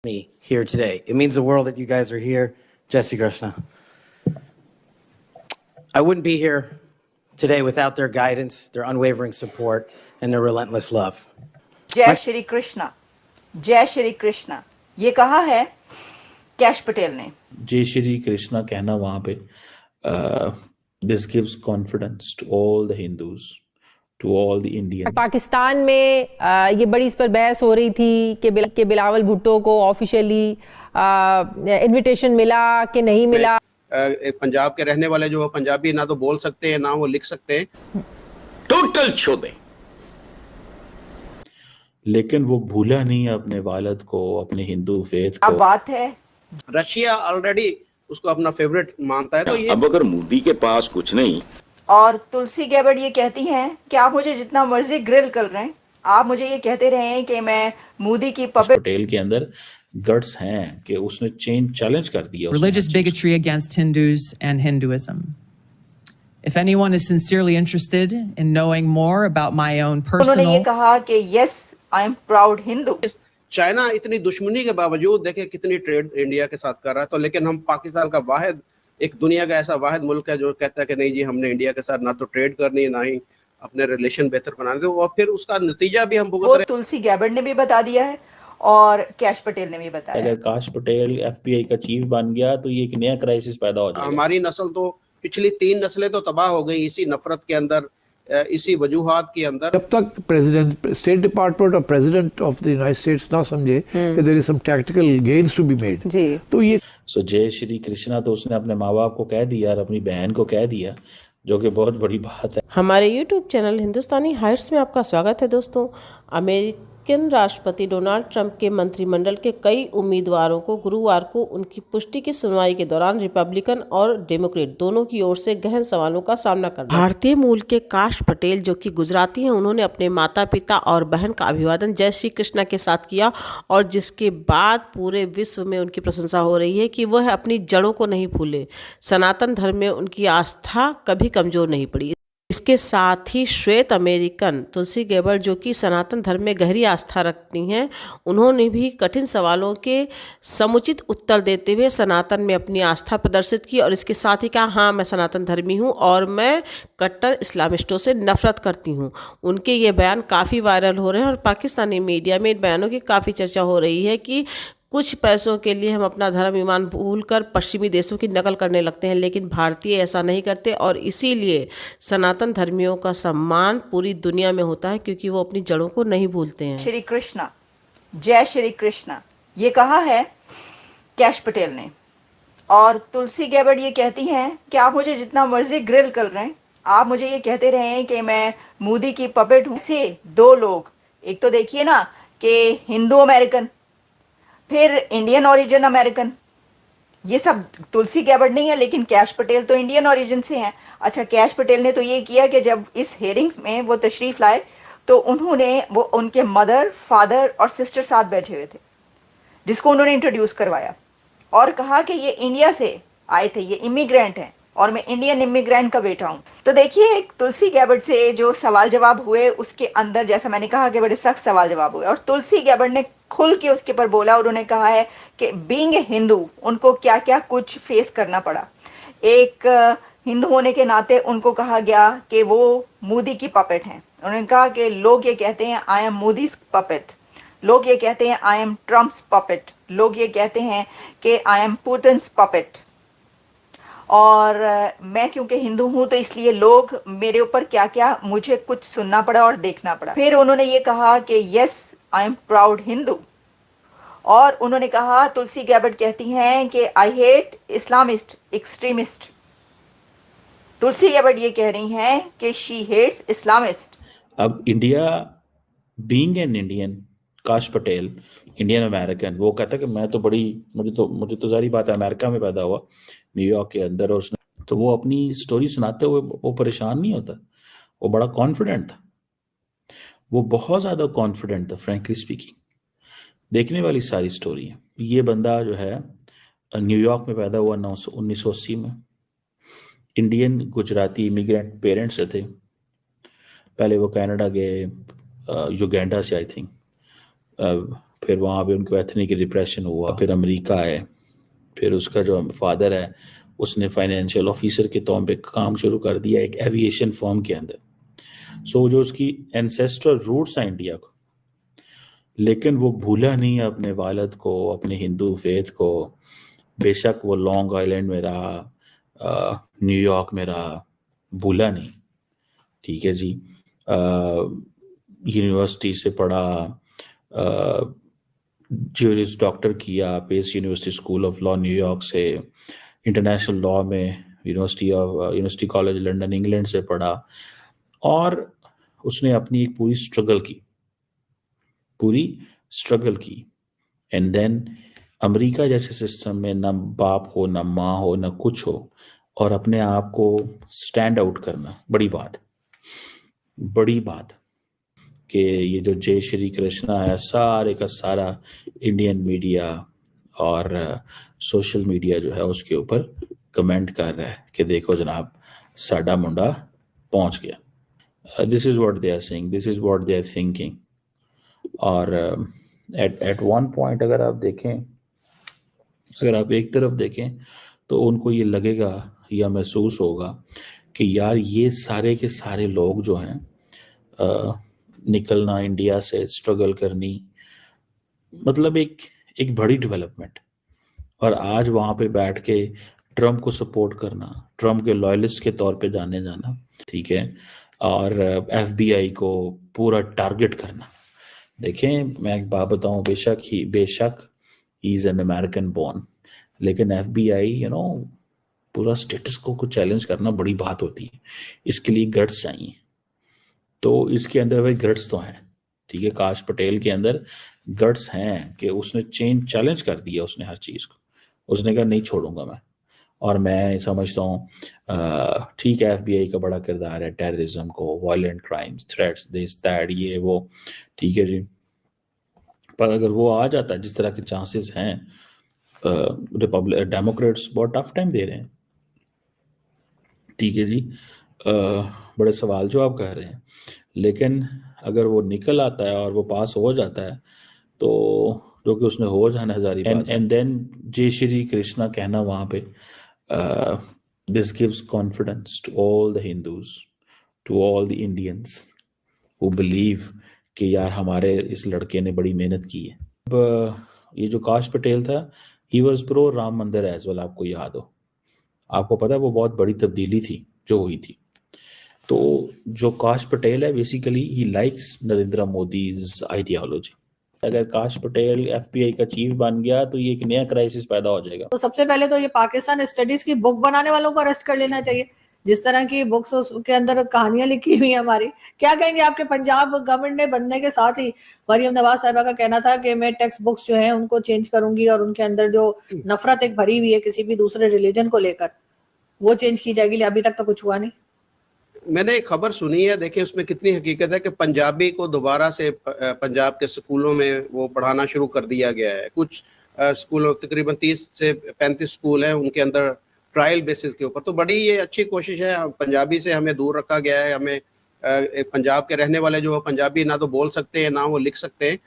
me here today. It means the world that you guys are here. Jesse Krishna. I wouldn't be here today without their guidance, their unwavering support, and their relentless love. जय श्री कृष्णा, जय श्री कृष्णा, ये कहा है cash Patel ने। जय श्री कृष्णा कहना वहां पे this gives confidence to all the Hindus, to all the Indians. Pakistan में ये बड़ी इस पर बहस हो रही थी कि बिलावल भुट्टो को ऑफिशियली इनविटेशन मिला कि नहीं मिला। पंजाब के रहने वाले जो पंजाबी ना तो बोल सकते हैं ना वो लिख सकते हैं, टोटल छोड़े। लेकिन वो भूला नहीं अपने वालिद को, अपने हिंदू फेथ को। अब बात है रशिया ऑलरेडी उसको अपना फेवरेट मानता है, तो ये अब अगर मोदी के पास कुछ नहीं। और तुलसी गैबर्ड ये कहती हैं कि आप मुझे जितना मर्जी ग्रिल कर रहे हैं, आप मुझे ये कहते रहे हैं कि मैं मोदी की पपेट। पटेल के अंदर गट्स हैं कि उसने चैलेंज कर दिया religious bigotry against Hindus and Hinduism. If anyone is sincerely interested in knowing more about my own उन्होंने ये personal कहा कि yes, I am proud Hindu. China इतनी दुश्मनी के बावजूद देखे कितनी ट्रेड इंडिया के साथ कर रहा है, तो लेकिन हम पाकिस्तान का वाहिद, एक दुनिया का ऐसा वाहिद मुल्क है जो कहता है कि नहीं जी हमने इंडिया के साथ ना तो ट्रेड करनी है ना ही अपने रिलेशन बेहतर बनाने, तो और फिर उसका नतीजा भी हम भुगत वो रहे। तुलसी गैबर्ड ने भी बता दिया है और कैश पटेल ने भी बताया। अगर काश पटेल एफबीआई का चीफ बन गया तो ये एक नया क्राइसिस पैदा हो जाएगा। हमारी नस्ल तो पिछली 3 नस्लें तो तबाह हो गई इसी नफरत के अंदर, इसी वजूहात के अंदर। जब तक प्रेसिडेंट, स्टेट डिपार्टमेंट और president of the United States ना समझे कि there is some tactical gains to be made, तो ये सो जय श्री कृष्णा तो उसने अपने माँ बाप को कह दिया और अपनी बहन को कह दिया, जो कि बहुत बड़ी बात है। हमारे YouTube चैनल हिंदुस्तानी हाइट्स में आपका स्वागत है दोस्तों। अमेरिकन राष्ट्रपति डोनाल्ड ट्रंप के मंत्रिमंडल के कई उम्मीदवारों को गुरुवार को उनकी पुष्टि की सुनवाई के दौरान रिपब्लिकन और डेमोक्रेट दोनों की ओर से गहन सवालों का सामना करना। भारतीय मूल के काश पटेल जो कि गुजराती हैं, उन्होंने अपने माता पिता और बहन का अभिवादन जय श्री कृष्णा के साथ किया और जिसके बाद पूरे विश्व में उनकी प्रशंसा हो रही है कि वह अपनी जड़ों को नहीं भूले। सनातन धर्म में उनकी आस्था कभी कमजोर नहीं पड़ी। इसके साथ ही श्वेत अमेरिकन तुलसी गैबर्ड जो कि सनातन धर्म में गहरी आस्था रखती हैं, उन्होंने भी कठिन सवालों के समुचित उत्तर देते हुए सनातन में अपनी आस्था प्रदर्शित की और इसके साथ ही कहा हाँ मैं सनातन धर्मी हूँ और मैं कट्टर इस्लामिस्टों से नफरत करती हूँ। उनके ये बयान काफ़ी वायरल हो रहे हैं और पाकिस्तानी मीडिया में इन बयानों की काफ़ी चर्चा हो रही है कि कुछ पैसों के लिए हम अपना धर्म ईमान भूलकर पश्चिमी देशों की नकल करने लगते हैं, लेकिन भारतीय ऐसा नहीं करते और इसीलिए सनातन धर्मियों का सम्मान पूरी दुनिया में होता है क्योंकि वो अपनी जड़ों को नहीं भूलते हैं। श्री कृष्णा, जय श्री कृष्णा, ये कहा है कैश पटेल ने। और तुलसी गैबर्ड ये कहती हैं कि आप मुझे जितना मर्जी ग्रिल कर रहे हैं, आप मुझे ये कहते रहे हैं कि मैं मोदी की पपेट हूँ। से 2 लोग, एक तो देखिए ना कि हिंदू अमेरिकन, फिर इंडियन ओरिजिन अमेरिकन, ये सब तुलसी गैबर्ड नहीं है, लेकिन कैश पटेल तो इंडियन ओरिजिन से हैं। अच्छा, कैश पटेल ने तो ये किया कि जब इस हेयरिंग में वो तशरीफ लाए तो उन्होंने वो उनके मदर, फादर और सिस्टर साथ बैठे हुए थे, जिसको उन्होंने इंट्रोड्यूस करवाया और कहा कि ये इंडिया से आए थे, ये इमिग्रेंट हैं और मैं इंडियन इमिग्रेंट का बेटा हूँ। तो देखिए तुलसी गैबर्ड से जो सवाल जवाब हुए उसके अंदर, जैसा मैंने कहा कि बड़े सख्त सवाल जवाब हुए और तुलसी गैबर्ड ने खुल के उसके पर बोला और उन्होंने कहा है कि बीइंग ए हिंदू उनको क्या क्या कुछ फेस करना पड़ा। एक हिंदू होने के नाते उनको कहा गया कि वो मोदी की पपेट हैं। उन्होंने कहा कि लोग ये कहते हैं आई एम मोदीज पपेट, लोग ये कहते हैं आई एम ट्रम्प्स पपेट, लोग ये कहते हैं कि आई एम पुतिन्स पपेट, और मैं क्योंकि हिंदू हूं तो इसलिए लोग मेरे ऊपर क्या क्या मुझे कुछ सुनना पड़ा और देखना पड़ा। फिर उन्होंने ये कहा कि yes I am proud Hindu, और उन्होंने कहा, तुलसी गैबर्ड कहती हैं कि I hate Islamist extremist. Tulsi Gabbard ये कह रही हैं कि शी हेट्स इस्लामिस्ट। अब इंडिया बीइंग एन इंडियन, काश पटेल इंडियन अमेरिकन, वो कहता है कि मैं तो बड़ी, मुझे तो सारी बात है, अमेरिका में पैदा हुआ, न्यूयॉर्क के अंदर, और उसने तो वो अपनी स्टोरी सुनाते हुए वो परेशान नहीं होता, वो बड़ा कॉन्फिडेंट था, वो बहुत ज़्यादा कॉन्फिडेंट था फ्रैंकली स्पीकिंग। देखने वाली सारी स्टोरी है। ये बंदा जो है न्यूयॉर्क में पैदा हुआ 1980 में, इंडियन गुजराती इमिग्रेंट पेरेंट्स से थे। पहले वो कनाडा गए, युगांडा से आई थिंक, फिर वहाँ पे उनको एथनिक रिप्रेशन हुआ, फिर अमेरिका आए, फिर उसका जो फादर है उसने फाइनेंशियल ऑफिसर के तौर पे काम शुरू कर दिया एक एविएशन फर्म के अंदर। सो जो उसकी एंसेस्ट्रल रूट्स हैं इंडिया को, लेकिन वो भूला नहीं अपने वालिद को, अपने हिंदू फेथ को। बेशक वो लॉन्ग आइलैंड में रहा, न्यूयॉर्क में रहा, भूला नहीं। ठीक है जी। यूनिवर्सिटी से पढ़ा, ज्यूरिस डॉक्टर किया Pace university school of law New York से, इंटरनेशनल लॉ में यूनिवर्सिटी कॉलेज लंदन इंग्लैंड से पढ़ा, और उसने अपनी एक पूरी स्ट्रगल की। एंड देन अमेरिका जैसे सिस्टम में ना बाप हो, ना माँ हो, ना कुछ हो, और अपने आप को स्टैंड आउट करना बड़ी बात कि ये जो जय श्री कृष्णा है, सारे का सारा इंडियन मीडिया और सोशल मीडिया जो है उसके ऊपर कमेंट कर रहा है कि देखो जनाब साडा मुंडा पहुंच गया। This is what they are saying, this is what they are thinking. और एट वन पॉइंट अगर आप एक तरफ देखें तो उनको ये लगेगा या महसूस होगा कि यार ये सारे के सारे लोग जो हैं निकलना इंडिया से, स्ट्रगल करनी, मतलब एक बड़ी डेवलपमेंट। और आज वहाँ पे बैठ के ट्रम्प को सपोर्ट करना, ट्रम्प के लॉयलिस्ट के तौर पे जाना, ठीक है, और FBI को पूरा टारगेट करना। देखें मैं एक बात बताऊं, बेशक he is an American born, लेकिन FBI पूरा स्टेटस को चैलेंज करना बड़ी बात होती है। इसके लिए गट्स चाहिए, तो इसके अंदर भाई गट्स तो हैं। ठीक है, काश पटेल के अंदर गट्स हैं कि उसने चैलेंज कर दिया उसने हर चीज को। उसने कहा नहीं छोड़ूंगा मैं। और मैं समझता हूँ ठीक है FBI का बड़ा किरदार है टेररिज्म को, violent crimes, threats, this that, ये वो, ठीक है जी। पर अगर वो आ जाता है जिस तरह के चांसेस हैं, डेमोक्रेट्स बहुत टफ टाइम दे रहे हैं। ठीक है जी। बड़े सवाल जो आप कह रहे हैं, लेकिन अगर वो निकल आता है और वो पास हो जाता है तो जो कि उसने हो जाना है सारी बात। एंड देन जय श्री कृष्णा कहना वहाँ पे, this gives confidence to all the Hindus, to all the Indians who believe कि यार हमारे इस लड़के ने बड़ी मेहनत की है। अब ये जो काश पटेल था, ही वॉज प्रो राम मंदिर एज वेल, आपको याद हो, आपको पता है वो बहुत बड़ी तब्दीली थी जो हुई थी। तो जो काश पटेल है basically he likes Narendra Modi's ideology. अगर काश पटेल FBI का चीफ बन गया तो ये एक नया क्राइसिस पैदा हो जाएगा। तो सबसे पहले तो ये पाकिस्तान स्टडीज की बुक बनाने वालों को अरेस्ट कर लेना चाहिए, जिस तरह की बुक्स के अंदर कहानियां लिखी हुई है हमारी। क्या कहेंगे आपके पंजाब गवर्नमेंट ने बनने के साथ ही मरियम नवाज साहिबा का कहना था कि मैं टेक्स्ट बुक्स जो हैं उनको चेंज करूंगी और उनके अंदर जो नफरत एक भरी हुई है किसी भी दूसरे रिलीजन को लेकर, वो चेंज की जाएगी। अभी तक तो कुछ हुआ नहीं। मैंने एक खबर सुनी है, देखिए उसमें कितनी हकीकत है कि पंजाबी को दोबारा से पंजाब के स्कूलों में वो पढ़ाना शुरू कर दिया गया है। कुछ स्कूलों, तकरीबन 30 से 35 स्कूल हैं, उनके अंदर ट्रायल बेसिस के ऊपर। तो बड़ी ये अच्छी कोशिश है। पंजाबी से हमें दूर रखा गया है। हमें पंजाब के रहने वाले जो पंजाबी ना तो बोल सकते हैं ना वो लिख सकते हैं,